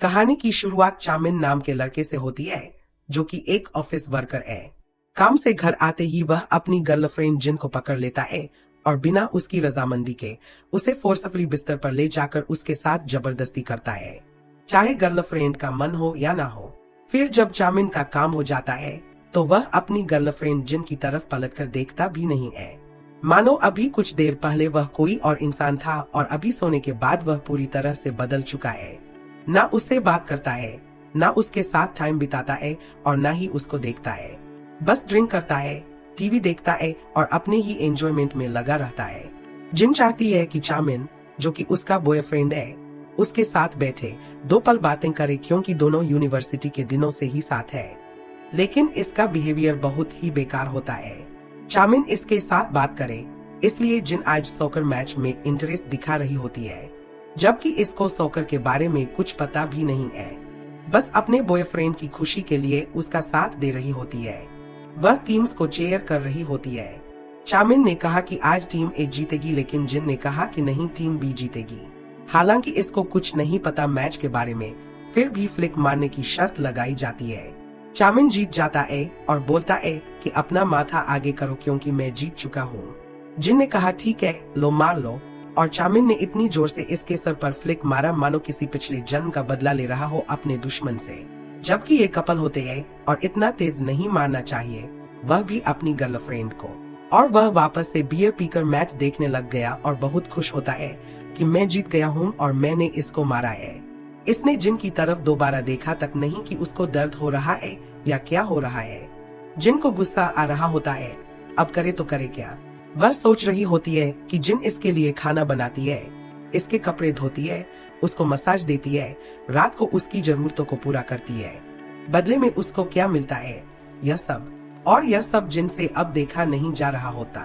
कहानी की शुरुआत चामिन नाम के लड़के से होती है, जो कि एक ऑफिस वर्कर है। काम से घर आते ही वह अपनी गर्लफ्रेंड जिन को पकड़ लेता है और बिना उसकी रजामंदी के उसे फोर्सफुली बिस्तर पर ले जाकर उसके साथ जबरदस्ती करता है, चाहे गर्लफ्रेंड का मन हो या ना हो। फिर जब चामिन का काम हो जाता है तो वह अपनी गर्लफ्रेंड जिन की तरफ पलटकर देखता भी नहीं है, मानो अभी कुछ देर पहले वह कोई और इंसान था और अभी सोने के बाद वह पूरी तरह से बदल चुका है। ना उससे बात करता है, ना उसके साथ टाइम बिताता है और ना ही उसको देखता है। बस ड्रिंक करता है, टीवी देखता है और अपने ही एंजॉयमेंट में लगा रहता है। जिन चाहती है कि चामिन, जो कि उसका बॉयफ्रेंड है, उसके साथ बैठे 2 पल बातें करे, क्योंकि दोनों यूनिवर्सिटी के दिनों से ही साथ है। लेकिन इसका बिहेवियर बहुत ही बेकार होता है। चामिन इसके साथ बात करे, इसलिए जिन आज सॉकर मैच में इंटरेस्ट दिखा रही होती है, जबकि इसको सॉकर के बारे में कुछ पता भी नहीं है। बस अपने बॉयफ्रेंड की खुशी के लिए उसका साथ दे रही होती है। वह टीम्स को चेयर कर रही होती है। चामिन ने कहा कि आज टीम ए जीतेगी, लेकिन जिन ने कहा कि नहीं, टीम बी जीतेगी। हालांकि इसको कुछ नहीं पता मैच के बारे में, फिर भी फ्लिक मारने की शर्त लगाई जाती है। चामिन जीत जाता है और बोलता है कि अपना माथा आगे करो क्योंकि मैं जीत चुका हूँ। जिन ने कहा ठीक है, लो मार लो, और चामिन ने इतनी जोर से इसके सर पर फ्लिक मारा मानो किसी पिछले जन्म का बदला ले रहा हो अपने दुश्मन से। जबकि ये कपल होते हैं और इतना तेज नहीं मारना चाहिए, वह भी अपनी गर्लफ्रेंड को। और वह वापस से बियर पीकर मैच देखने लग गया और बहुत खुश होता है कि मैं जीत गया हूँ और मैंने इसको मारा है। इसने जिन की तरफ दोबारा देखा तक नहीं कि उसको दर्द हो रहा है या क्या हो रहा है। जिन को गुस्सा आ रहा होता है, अब करे तो करे क्या। वह सोच रही होती है कि जिन इसके लिए खाना बनाती है, इसके कपड़े धोती है, उसको मसाज देती है, रात को उसकी जरूरतों को पूरा करती है। बदले में उसको क्या मिलता है? यह सब। और यह सब जिन से अब देखा नहीं जा रहा होता।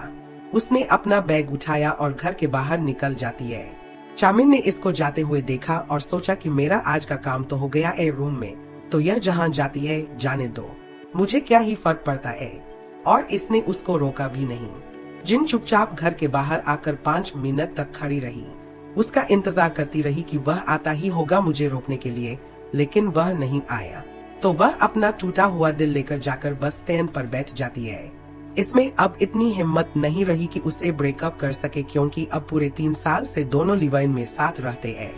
उसने अपना बैग उठाया और घर के बाहर निकल जाती है। चामिन ने इसको जाते हुए देखा और सोचा कि मेरा आज का काम तो हो गया है रूम में, तो यह जहाँ जाती है जाने दो, मुझे क्या ही फर्क पड़ता है। और इसने उसको रोका भी नहीं। जिन चुपचाप घर के बाहर आकर 5 मिनट तक खड़ी रही, उसका इंतजार करती रही कि वह आता ही होगा मुझे रोकने के लिए, लेकिन वह नहीं आया। तो वह अपना टूटा हुआ दिल लेकर जाकर बस स्टैंड पर बैठ जाती है। इसमें अब इतनी हिम्मत नहीं रही कि उससे ब्रेकअप कर सके, क्योंकि अब पूरे 3 साल से दोनों लिव इन में साथ रहते हैं।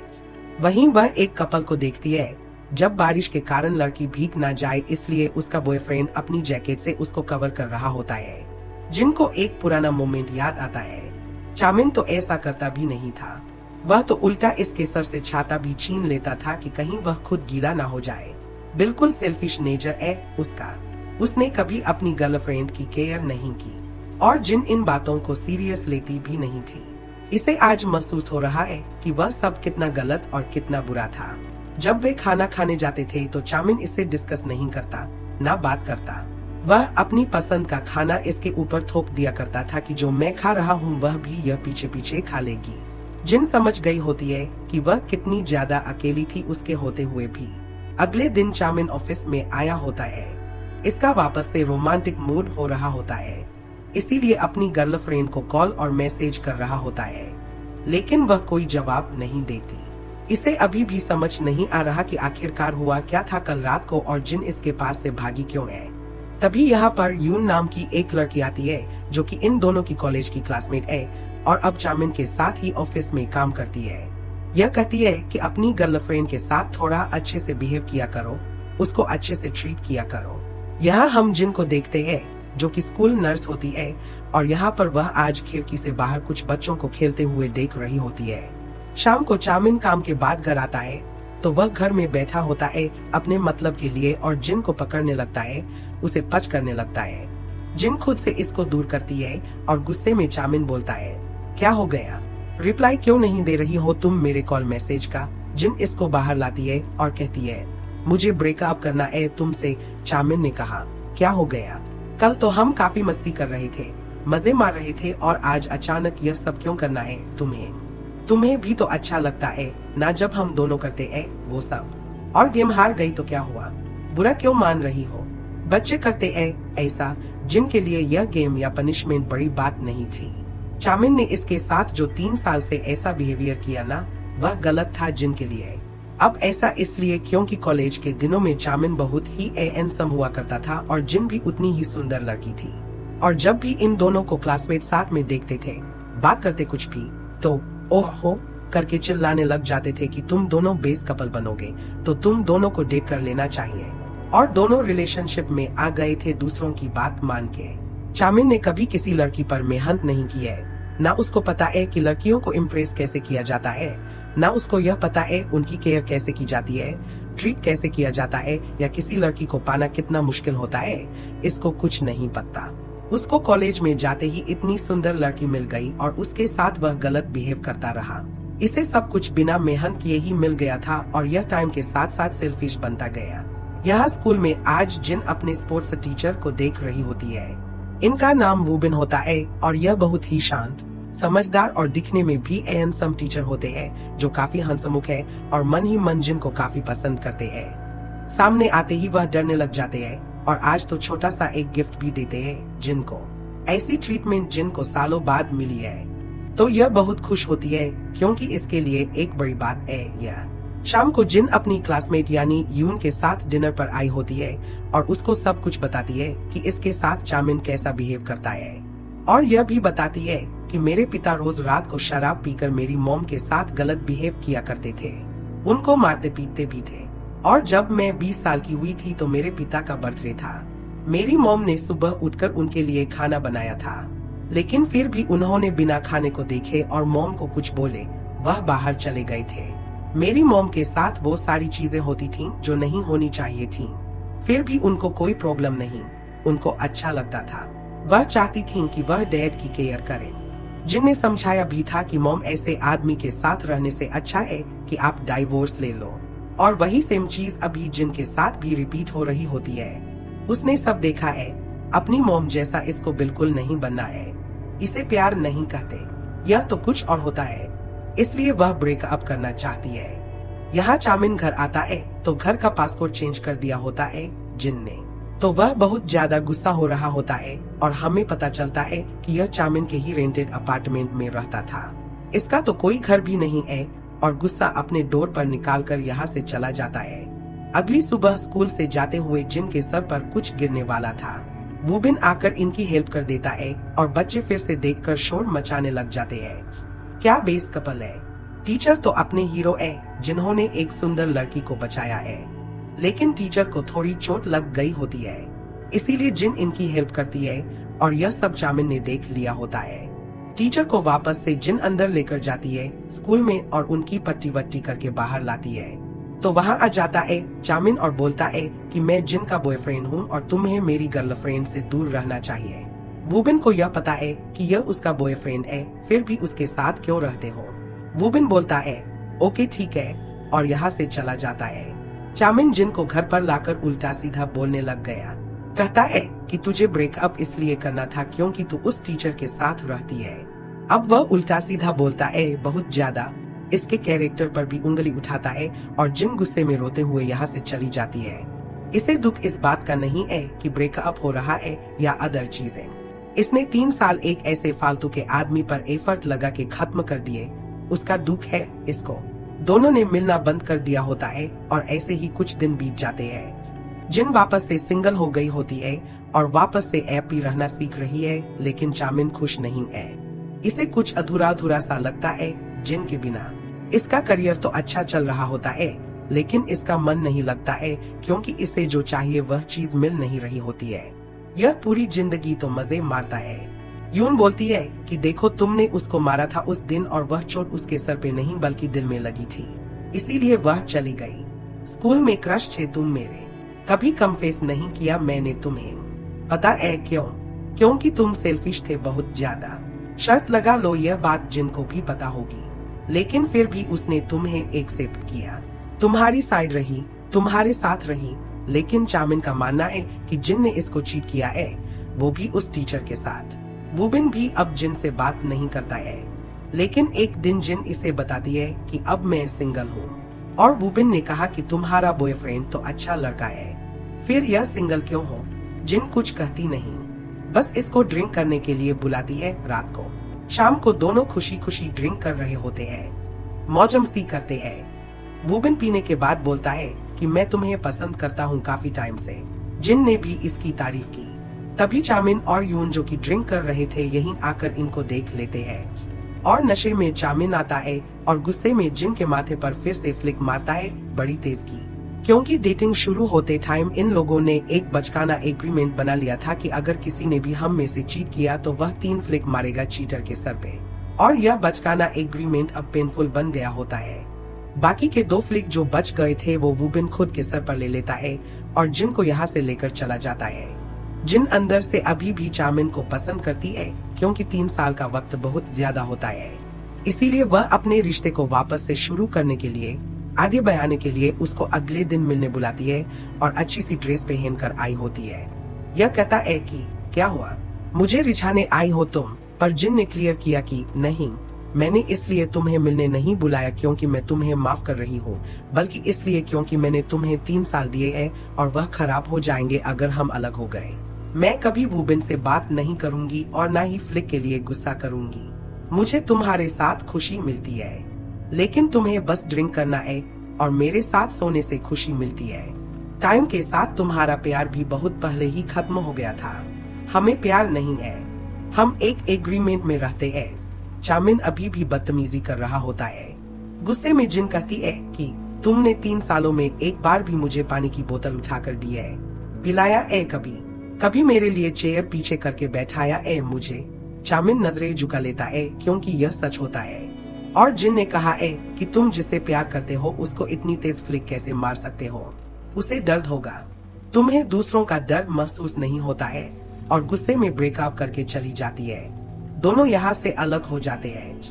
वहीं वह एक कपल को देखती है। जब बारिश के कारण लड़की भीग ना जाए, इसलिए उसका बॉयफ्रेंड अपनी जैकेट से उसको कवर कर रहा होता है। जिनको एक पुराना मोमेंट याद आता है। चामिन तो ऐसा करता भी नहीं था। वह तो उल्टा इसके सर से छाता भी छीन लेता था कि कहीं वह खुद गीला ना हो जाए। बिल्कुल सेल्फिश नेचर है उसका। उसने कभी अपनी गर्लफ्रेंड की केयर नहीं की और जिन इन बातों को सीरियस लेती भी नहीं थी। इसे आज महसूस हो रहा है कि वह सब कितना गलत और कितना बुरा था। जब वे खाना खाने जाते थे तो चामिन इससे डिस्कस नहीं करता, ना बात करता। वह अपनी पसंद का खाना इसके ऊपर थोप दिया करता था कि जो मैं खा रहा हूँ वह भी यह पीछे पीछे खा लेगी। जिन समझ गई होती है कि वह कितनी ज्यादा अकेली थी उसके होते हुए भी। अगले दिन चामिन ऑफिस में आया होता है। इसका वापस से रोमांटिक मूड हो रहा होता है, इसीलिए अपनी गर्लफ्रेंड को कॉल और मैसेज कर रहा होता है, लेकिन वह कोई जवाब नहीं देती। इसे अभी भी समझ नहीं आ रहा कि आखिरकार हुआ क्या था कल रात को और जिन इसके पास से भागी क्यों है। तभी यहाँ पर यून नाम की एक लड़की आती है, जो कि इन दोनों की कॉलेज की क्लासमेट है और अब चामिन के साथ ही ऑफिस में काम करती है। यह कहती है कि अपनी गर्लफ्रेंड के साथ थोड़ा अच्छे से बिहेव किया करो, उसको अच्छे से ट्रीट किया करो। यहाँ हम जिन को देखते हैं, जो कि स्कूल नर्स होती है, और यहाँ पर वह आज खिड़की से बाहर कुछ बच्चों को खेलते हुए देख रही होती है। शाम को चामिन काम के बाद घर आता है तो वह घर में बैठा होता है अपने मतलब के लिए और जिन को पकड़ने लगता है, उसे पच करने लगता है। जिन खुद से इसको दूर करती है और गुस्से में चामिन बोलता है, क्या हो गया, रिप्लाई क्यों नहीं दे रही हो तुम मेरे कॉल मैसेज का। जिन इसको बाहर लाती है और कहती है, मुझे ब्रेकअप करना है तुमसे। चामिन ने कहा, क्या हो गया, कल तो हम काफी मस्ती कर रहे थे, मजे मार रहे थे, और आज अचानक यह सब क्यों करना है तुम्हें? तुम्हें भी तो अच्छा लगता है ना जब हम दोनों करते हैं वो सब। और गेम हार गई तो क्या हुआ, बुरा क्यों मान रही हो? बच्चे करते हैं ऐसा, जिनके लिए यह गेम या पनिशमेंट बड़ी बात नहीं थी। चामिन ने इसके साथ जो 3 साल से ऐसा बिहेवियर किया ना, वह गलत था जिनके लिए। अब ऐसा इसलिए क्योंकि कॉलेज के दिनों में चामिन बहुत ही हैंडसम हुआ करता था और जिन भी उतनी ही सुंदर लड़की थी। और जब भी इन दोनों को क्लासमेट साथ में देखते थे, बात करते कुछ भी, तो ओह हो करके चिल्लाने लग जाते थे कि तुम दोनों बेस्ट कपल बनोगे, तो तुम दोनों को डेट कर लेना चाहिए। और दोनों रिलेशनशिप में आ गए थे दूसरों की बात मान के। चामिन ने कभी किसी लड़की पर मेहनत नहीं की है, ना उसको पता है कि लड़कियों को इम्प्रेस कैसे किया जाता है, ना उसको यह पता है उनकी केयर कैसे की जाती है, ट्रीट कैसे किया जाता है, या किसी लड़की को पाना कितना मुश्किल होता है, इसको कुछ नहीं पता। उसको कॉलेज में जाते ही इतनी सुंदर लड़की मिल गई और उसके साथ वह गलत बिहेव करता रहा। इसे सब कुछ बिना मेहनत किए ही मिल गया था और यह टाइम के साथ साथ सेल्फिश बनता गया। यहाँ स्कूल में आज जिन अपने स्पोर्ट्स टीचर को देख रही होती है, इनका नाम वूबिन होता है और यह बहुत ही शांत, समझदार और दिखने में भी हैंडसम टीचर होते हैं, जो काफी हंसमुख है और मन ही मन जिन को काफी पसंद करते हैं। सामने आते ही वह डरने लग जाते हैं और आज तो छोटा सा एक गिफ्ट भी देते हैं जिन को। ऐसी ट्रीटमेंट जिन को सालों बाद मिली है, तो यह बहुत खुश होती है क्योंकि इसके लिए एक बड़ी बात है। यह शाम को जिन अपनी क्लासमेट यानी यून के साथ डिनर पर आई होती है और उसको सब कुछ बताती है कि इसके साथ चामिन कैसा बिहेव करता है, और यह भी बताती है कि मेरे पिता रोज रात को शराब पीकर मेरी मॉम के साथ गलत बिहेव किया करते थे, उनको मारते पीटते भी थे। और जब मैं 20 साल की हुई थी तो मेरे पिता का बर्थडे था। मेरी मॉम ने सुबह उठकर उनके लिए खाना बनाया था, लेकिन फिर भी उन्होंने बिना खाने को देखे और मॉम को कुछ बोले वह बाहर चले गए थे। मेरी मॉम के साथ वो सारी चीजें होती थीं जो नहीं होनी चाहिए थीं। फिर भी उनको कोई प्रॉब्लम नहीं, उनको अच्छा लगता था। वह चाहती थीं कि वह डैड की केयर करें। जिनने समझाया भी था कि मॉम ऐसे आदमी के साथ रहने से अच्छा है कि आप डाइवोर्स ले लो, और वही सेम चीज अभी जिनके साथ भी रिपीट हो रही होती है। उसने सब देखा है, अपनी मॉम जैसा इसको बिल्कुल नहीं बनना है। इसे प्यार नहीं कहते, यह तो कुछ और होता है, इसलिए वह ब्रेकअप करना चाहती है। यहाँ चामिन घर आता है तो घर का पासपोर्ट चेंज कर दिया होता है जिन ने, तो वह बहुत ज्यादा गुस्सा हो रहा होता है और हमें पता चलता है कि यह चामिन के ही रेंटेड अपार्टमेंट में रहता था। इसका तो कोई घर भी नहीं है और गुस्सा अपने डोर पर निकालकर यहाँ से चला जाता है। अगली सुबह स्कूल से जाते हुए जिन के सर पर कुछ गिरने वाला था। वूबिन आकर इनकी हेल्प कर देता है और बच्चे फिर से देखकर शोर मचाने लग जाते हैं। क्या बेस कपल है। टीचर तो अपने हीरो है जिन्होंने एक सुंदर लड़की को बचाया है, लेकिन टीचर को थोड़ी चोट लग गई होती है, इसीलिए जिन इनकी हेल्प करती है और यह सब चामिन ने देख लिया होता है। टीचर को वापस से जिन अंदर लेकर जाती है स्कूल में और उनकी पट्टी वट्टी करके बाहर लाती है, तो वहाँ आ जाता है चामिन और बोलता है कि मैं जिन का बॉयफ्रेंड हूँ और तुम्हें मेरी गर्लफ्रेंड से दूर रहना चाहिए। वूबिन को यह पता है कि यह उसका बॉयफ्रेंड है, फिर भी उसके साथ क्यों रहते हो। वूबिन बोलता है ओके ठीक है और यहाँ से चला जाता है। चामिन जिन को घर पर लाकर उल्टा सीधा बोलने लग गया। कहता है कि तुझे ब्रेकअप इसलिए करना था क्योंकि तू उस टीचर के साथ रहती है। अब वह उल्टा सीधा बोलता है बहुत ज्यादा, इसके कैरेक्टर पर भी उंगली उठाता है और जिन गुस्से में रोते हुए यहाँ से चली जाती है। इसे दुख इस बात का नहीं है कि ब्रेकअप हो रहा है या अदर चीजें। इसने 3 साल एक ऐसे फालतू के आदमी पर एफर्ट लगा के खत्म कर दिए, उसका दुख है इसको। दोनों ने मिलना बंद कर दिया होता है और ऐसे ही कुछ दिन बीत जाते हैं। जिन वापस से सिंगल हो गई होती है और वापस से हैप्पी रहना सीख रही है, लेकिन चामिन खुश नहीं है। इसे कुछ अधूरा अधूरा सा लगता है जिन के बिना। इसका करियर तो अच्छा चल रहा होता है, लेकिन इसका मन नहीं लगता है क्योंकि इसे जो चाहिए वह चीज मिल नहीं रही होती है। यह पूरी जिंदगी तो मजे मारता है। यून बोलती है कि देखो तुमने उसको मारा था उस दिन और वह चोट उसके सर पे नहीं बल्कि दिल में लगी थी, इसीलिए वह चली गई। स्कूल में क्रश थे तुम मेरे, कभी कन्फेस नहीं किया मैंने तुम्हें, पता है क्यों? क्योंकि तुम सेल्फिश थे बहुत ज्यादा। शर्त लगा लो यह बात जिनको भी पता होगी, लेकिन फिर भी उसने तुम्हें एक्सेप्ट किया, तुम्हारी साइड रही, तुम्हारे साथ रही। लेकिन चामिन का मानना है कि जिन ने इसको चीट किया है, वो भी उस टीचर के साथ। वूबिन भी अब जिन से बात नहीं करता है, लेकिन एक दिन जिन इसे बताती है कि अब मैं सिंगल हूँ और वूबिन ने कहा कि तुम्हारा बॉयफ्रेंड तो अच्छा लड़का है, फिर यह सिंगल क्यों हो? जिन कुछ कहती नहीं, बस इसको ड्रिंक करने के लिए बुलाती है रात को। शाम को दोनों खुशी खुशी ड्रिंक कर रहे होते हैं, मौज मस्ती करते हैं। वुबिन पीने के बाद बोलता है कि मैं तुम्हें पसंद करता हूँ काफी टाइम से। जिन ने भी इसकी तारीफ की। तभी चामिन और यून जो कि ड्रिंक कर रहे थे यहीं आकर इनको देख लेते हैं और नशे में चामिन आता है और गुस्से में जिन के माथे पर फिर से फ्लिक मारता है बड़ी तेज की। क्योंकि डेटिंग शुरू होते टाइम इन लोगों ने एक बचकाना एग्रीमेंट बना लिया था कि अगर किसी ने भी हम में से चीट किया तो वह 3 फ्लिक मारेगा चीटर के सर पे। और यह बचकाना एग्रीमेंट अब पेनफुल बन गया होता है। बाकी के 2 फ्लिक जो बच गए थे वो वुबिन खुद के सर पर ले लेता है और जिन को यहाँ से लेकर चला जाता है। जिन अंदर से अभी भी चामिन को पसंद करती है क्योंकि 3 साल का वक्त बहुत ज्यादा होता है, इसीलिए वह अपने रिश्ते को वापस से शुरू करने के लिए आगे बढ़ाने के लिए उसको अगले दिन मिलने बुलाती है और अच्छी सी ड्रेस पहनकर आई होती है। यह कहता है कि क्या हुआ, मुझे रिझाने आई हो तुम? पर जिन ने क्लियर किया कि नहीं, मैंने इसलिए तुम्हें मिलने नहीं बुलाया क्योंकि मैं तुम्हें माफ कर रही हूँ, बल्कि इसलिए क्योंकि मैंने तुम्हें 3 साल दिए हैं और वह खराब हो जाएंगे अगर हम अलग हो गए। मैं कभी वुबिन से बात नहीं करूंगी और न ही फ्लिक के लिए गुस्सा करूंगी। मुझे तुम्हारे साथ खुशी मिलती है, लेकिन तुम्हें बस ड्रिंक करना है और मेरे साथ सोने से खुशी मिलती है। टाइम के साथ तुम्हारा प्यार भी बहुत पहले ही खत्म हो गया था। हमें प्यार नहीं है, हम एक एग्रीमेंट में रहते हैं। चामिन अभी भी बदतमीजी कर रहा होता है। गुस्से में जिन कहती है कि तुमने 3 सालों में एक बार भी मुझे पानी की बोतल उठाकर दी है, पिलाया है कभी मेरे लिए चेयर पीछे करके बैठाया है मुझे। चामिन नजरें झुका लेता है क्योंकि यह सच होता है। और जिन ने कहा है कि तुम जिससे प्यार करते हो उसको इतनी तेज फ्लिक कैसे मार सकते हो, उसे दर्द होगा। तुम्हें दूसरों का दर्द महसूस नहीं होता है। और गुस्से में ब्रेकअप करके चली जाती है। दोनों यहाँ से अलग हो जाते हैं।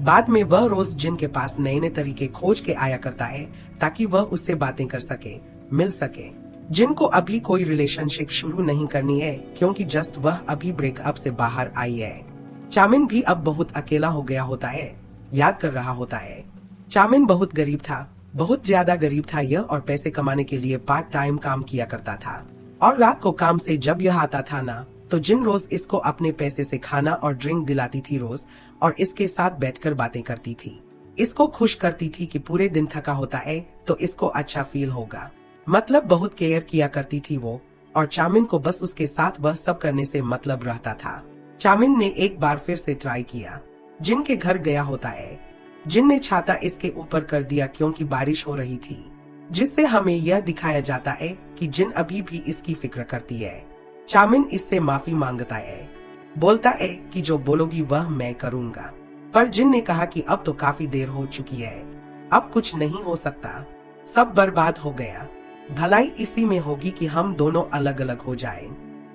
बाद में वह रोज जिन के पास नए नए तरीके खोज के आया करता है ताकि वह उससे बातें कर सके, मिल सके। जिनको अभी कोई रिलेशनशिप शुरू नहीं करनी है क्योंकि जस्ट वह अभी ब्रेकअप से बाहर आई है। चामिन भी अब बहुत अकेला हो गया होता है, याद कर रहा होता है। चामिन बहुत गरीब था, बहुत ज्यादा गरीब था यह, और पैसे कमाने के लिए पार्ट टाइम काम किया करता था। और रात को काम से जब यह आता था ना, तो जिन रोज इसको अपने पैसे से खाना और ड्रिंक दिलाती थी रोज, और इसके साथ बैठकर बातें करती थी। इसको खुश करती थी कि पूरे दिन थका होता है तो इसको अच्छा फील होगा। मतलब बहुत केयर किया करती थी वो, और चामिन को बस उसके साथ वह सब करने से मतलब रहता था। चामिन ने एक बार फिर से ट्राई किया। जिन के घर गया होता है। जिन ने छाता इसके ऊपर कर दिया क्योंकि बारिश हो रही थी, जिससे हमें यह दिखाया जाता है कि जिन अभी भी इसकी फिक्र करती है। चामिन इससे माफी मांगता है, बोलता है कि जो बोलोगी वह मैं करूँगा। पर जिन ने कहा कि अब तो काफी देर हो चुकी है, अब कुछ नहीं हो सकता, सब बर्बाद हो गया। भलाई इसी में होगी कि हम दोनों अलग अलग हो जाएं।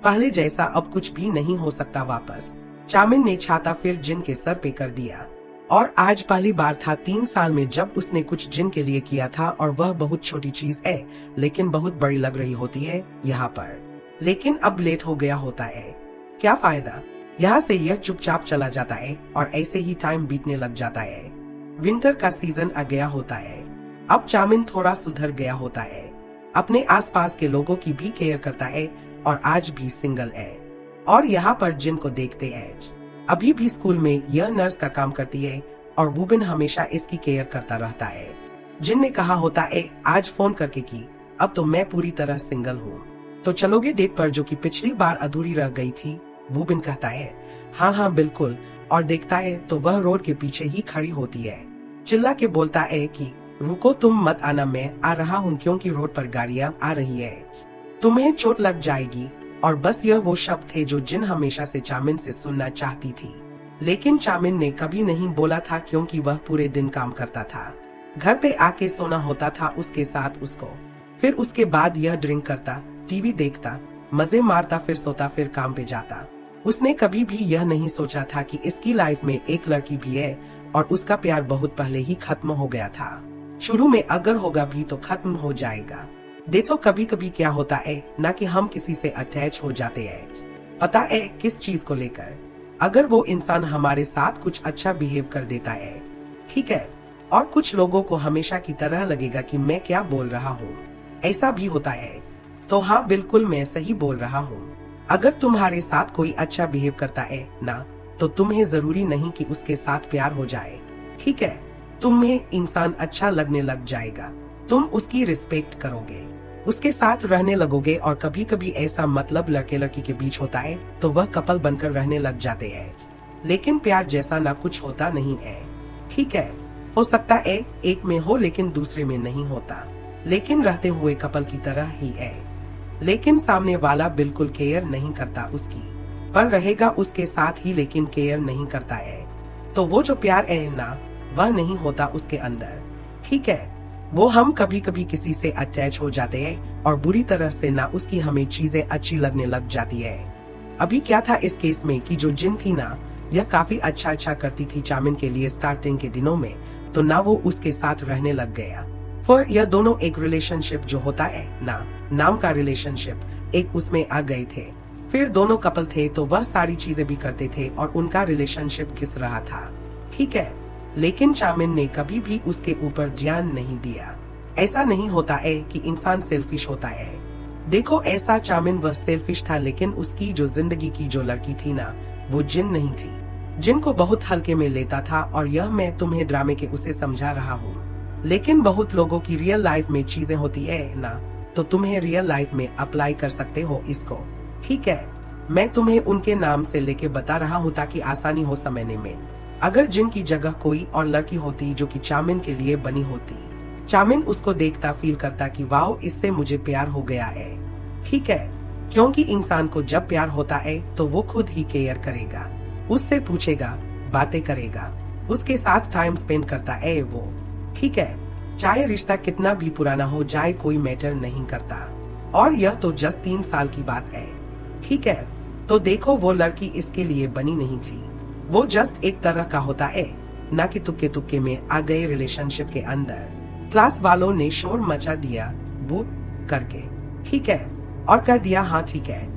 पहले जैसा अब कुछ भी नहीं हो सकता वापस। चामिन ने छाता फिर जिन के सर पे कर दिया। और आज पहली बार था 3 साल में जब उसने कुछ जिन के लिए किया था, और वह बहुत छोटी चीज है लेकिन बहुत बड़ी लग रही होती है यहाँ पर। लेकिन अब लेट हो गया होता है, क्या फायदा। यहाँ से यह चुपचाप चला जाता है और ऐसे ही टाइम बीतने लग जाता है। विंटर का सीजन आ गया होता है। अब चामिन थोड़ा सुधर गया होता है, अपने आसपास के लोगों की भी केयर करता है और आज भी सिंगल है। और यहाँ पर जिन को देखते हैं, अभी भी स्कूल में यह नर्स का काम करती है और वुबिन हमेशा इसकी केयर करता रहता है। जिन ने कहा होता है आज फोन करके कि अब तो मैं पूरी तरह सिंगल हूँ, तो चलोगे डेट पर, जो कि पिछली बार अधूरी रह गई थी। वुबिन कहता है हाँ हाँ बिल्कुल, और देखता है तो वह रोड के पीछे ही खड़ी होती है। चिल्ला के बोलता है कि रुको तुम मत आना, मैं आ रहा हूँ क्योंकि रोड पर गाड़ियाँ आ रही है, तुम्हें चोट लग जाएगी। और बस यह वो शब्द थे जो जिन हमेशा से चामिन से सुनना चाहती थी, लेकिन चामिन ने कभी नहीं बोला था क्योंकि वह पूरे दिन काम करता था। घर पे आके सोना होता था उसके साथ उसको। फिर उसके बाद यह ड्रिंक करता, टीवी देखता, मजे मारता, फिर सोता, फिर काम पे जाता। उसने कभी भी यह नहीं सोचा था कि इसकी लाइफ में एक लड़की भी है और उसका प्यार बहुत पहले ही खत्म हो गया था। शुरू में अगर होगा भी तो खत्म हो जाएगा। देखो कभी कभी क्या होता है ना कि हम किसी से अटैच हो जाते हैं, पता है किस चीज को लेकर। अगर वो इंसान हमारे साथ कुछ अच्छा बिहेव कर देता है, ठीक है, और कुछ लोगों को हमेशा की तरह लगेगा कि मैं क्या बोल रहा हूँ, ऐसा भी होता है। तो हाँ बिल्कुल मैं सही बोल रहा हूँ। अगर तुम्हारे साथ कोई अच्छा बिहेव करता है ना, तो तुम्हें जरूरी नहीं कि उसके साथ प्यार हो जाए, ठीक है। तुम्हें इंसान अच्छा लगने लग जाएगा, तुम उसकी रिस्पेक्ट करोगे, उसके साथ रहने लगोगे। और कभी कभी ऐसा मतलब लड़के लड़की के बीच होता है तो वह कपल बनकर रहने लग जाते हैं, लेकिन प्यार जैसा ना कुछ होता नहीं है। ठीक है, हो सकता है एक में हो लेकिन दूसरे में नहीं होता, लेकिन रहते हुए कपल की तरह ही है। लेकिन सामने वाला बिल्कुल केयर नहीं करता उसकी, पर रहेगा उसके साथ ही लेकिन केयर नहीं करता है। तो वो जो प्यार है ना, वह नहीं होता उसके अंदर। ठीक है, वो हम कभी कभी किसी से अटैच हो जाते हैं और बुरी तरह से ना उसकी हमें चीजें अच्छी लगने लग जाती है। अभी क्या था इस केस में कि जो जिन थी ना, यह काफी अच्छा करती थी चामिन के लिए स्टार्टिंग के दिनों में, तो ना वो उसके साथ रहने लग गया। फिर यह दोनों एक रिलेशनशिप जो होता है ना, नाम का रिलेशनशिप, एक उसमें आ गए थे। फिर दोनों कपल थे तो वह सारी चीजें भी करते थे और उनका रिलेशनशिप घिस रहा था। ठीक है, लेकिन चामिन ने कभी भी उसके ऊपर ध्यान नहीं दिया। ऐसा नहीं होता है कि इंसान सेल्फिश होता है। देखो, ऐसा चामिन वह सेल्फिश था, लेकिन उसकी जो जिंदगी की जो लड़की थी ना, वो जिन नहीं थी। जिन को बहुत हल्के में लेता था, और यह मैं तुम्हें ड्रामे के उसे समझा रहा हूँ। लेकिन बहुत लोगों की रियल लाइफ में चीजें होती है ना, तो तुम्हें रियल लाइफ में अप्लाई कर सकते हो इसको। ठीक है, मैं तुम्हें उनके नाम से लेके बता रहा हूँ ताकि आसानी हो समझने में। अगर जिन की जगह कोई और लड़की होती जो कि चामिन के लिए बनी होती, चामिन उसको देखता फील करता कि वाओ, इससे मुझे प्यार हो गया है। ठीक है, क्योंकि इंसान को जब प्यार होता है तो वो खुद ही केयर करेगा, उससे पूछेगा, बातें करेगा, उसके साथ टाइम स्पेंड करता है वो। ठीक है, चाहे रिश्ता कितना भी पुराना हो जाए, कोई मैटर नहीं करता। और यह तो जस्ट 3 साल की बात है। ठीक है, तो देखो, वो लड़की इसके लिए बनी नहीं थी। वो जस्ट एक तरह का होता है, ना कि तुक्के तुक्के में आ गए रिलेशनशिप के अंदर। क्लास वालों ने शोर मचा दिया वो करके, ठीक है, और कह दिया हाँ ठीक है,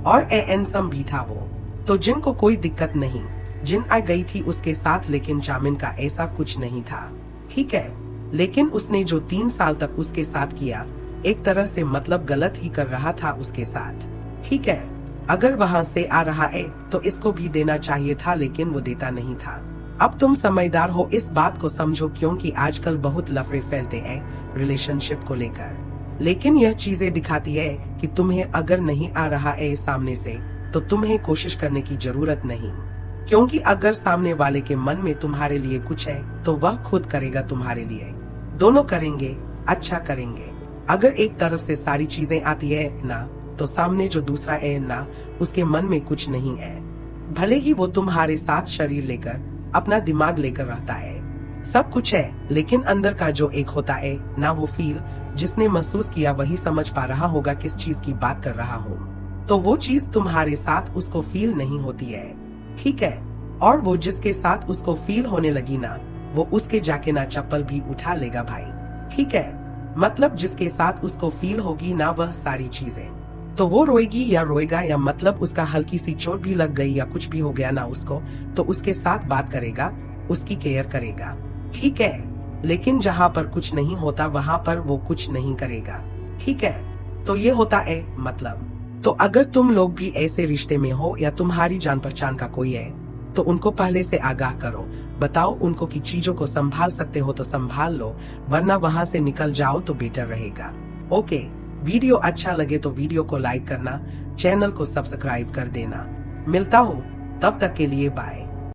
और एनसम भी था वो। तो जिन को कोई दिक्कत नहीं, जिन आ गई थी उसके साथ, लेकिन चामिन का ऐसा कुछ नहीं था। ठीक है, लेकिन उसने जो 3 साल तक उसके साथ किया, एक तरह से मतलब गलत ही कर रहा था उसके साथ। ठीक है, अगर वहाँ से आ रहा है तो इसको भी देना चाहिए था, लेकिन वो देता नहीं था। अब तुम समझदार हो, इस बात को समझो, क्योंकि आजकल बहुत लफड़े फैलते हैं रिलेशनशिप को लेकर। लेकिन यह चीजें दिखाती है कि तुम्हें अगर नहीं आ रहा है सामने से, तो तुम्हें कोशिश करने की जरूरत नहीं, क्योंकि अगर सामने वाले के मन में तुम्हारे लिए कुछ है तो वह खुद करेगा तुम्हारे लिए। दोनों करेंगे, अच्छा करेंगे। अगर एक तरफ से सारी चीजें आती है ना, तो सामने जो दूसरा है ना, उसके मन में कुछ नहीं है। भले ही वो तुम्हारे साथ शरीर लेकर, अपना दिमाग लेकर रहता है, सब कुछ है, लेकिन अंदर का जो एक होता है ना, वो फील, जिसने महसूस किया वही समझ पा रहा होगा किस चीज की बात कर रहा हूँ। तो वो चीज तुम्हारे साथ उसको फील नहीं होती है। ठीक है, और वो जिसके साथ उसको फील होने लगी ना, वो उसके जाके ना चप्पल भी उठा लेगा भाई। ठीक है, मतलब जिसके साथ उसको फील होगी ना वह सारी चीजें, तो वो रोएगी या रोएगा, या मतलब उसका हल्की सी चोट भी लग गई या कुछ भी हो गया ना उसको, तो उसके साथ बात करेगा, उसकी केयर करेगा। ठीक है, लेकिन जहाँ पर कुछ नहीं होता वहाँ पर वो कुछ नहीं करेगा। ठीक है, तो ये होता है मतलब। तो अगर तुम लोग भी ऐसे रिश्ते में हो या तुम्हारी जान पहचान का कोई है, तो उनको पहले से आगाह करो, बताओ उनको कि चीजों को संभाल सकते हो तो संभाल लो, वरना वहाँ से निकल जाओ तो बेटर रहेगा। ओके, वीडियो अच्छा लगे तो वीडियो को लाइक करना, चैनल को सब्सक्राइब कर देना। मिलता हूँ, तब तक के लिए बाय।